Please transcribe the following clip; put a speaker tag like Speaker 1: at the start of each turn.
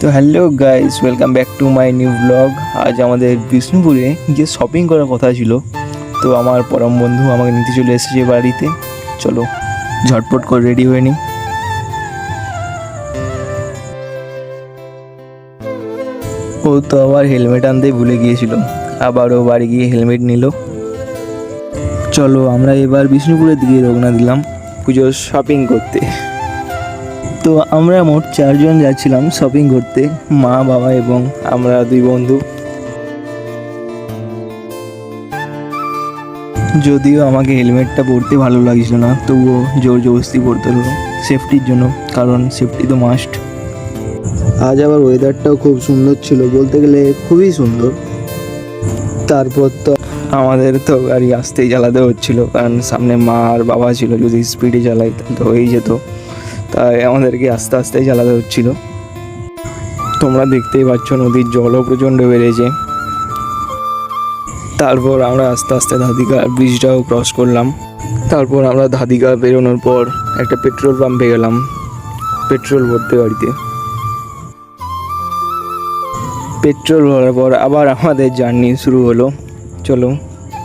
Speaker 1: তো hello guys, welcome back to my new blog. আজ আমাদের বিষ্ণুপুরে গিয়ে শপিং করার কথা ছিল, তো আমার পরম বন্ধু আমাকে নিতে চলে এসেছে বাড়িতে। চলো ঝটপট করে রেডি হয়ে নিই। ও তো আবার হেলমেট আনতেই ভুলে গিয়েছিল, আবারও বাড়ি গিয়ে হেলমেট নিল। চলো আমরা এবার বিষ্ণুপুরের দিকে রওনা দিলাম পুজোর শপিং করতে। তো আমরা মোট 4 জন যাচ্ছিলাম শপিং করতে, মা, বাবা এবং আমরা 2 বন্ধু। যদিও আমাকে হেলমেটটা পরতে ভালো লাগছিল না, তবুও জোর জবরদস্তি পরতে হলো সেফটির জন্য, কারণ সেফটি তো মাস্ট। আজ আবার ওয়েদারটাও খুব সুন্দর ছিল, বলতে গেলে খুবই সুন্দর। তারপর তো আমাদের তো গাড়ি আস্তেই চালাতে হচ্ছিল, কারণ সামনে মা আর বাবা ছিল, যদি স্পিডে চালাই তো হয়েই যেত, তাই আমাদেরকে আস্তে আস্তে চালাতে হচ্ছিল। তোমরা দেখতেই পাচ্ছ নদীর জলও প্রচণ্ড বেড়েছে। তারপর আমরা আস্তে আস্তে ধাদিকা ব্রিজটাও ক্রস করলাম। তারপর আমরা ধাদিকা বেরোনোর পর একটা পেট্রোল পাম্পে গেলাম পেট্রোল ভরতে গাড়িতে। পেট্রোল ভরার পর আবার আমাদের জার্নি শুরু হলো। চলো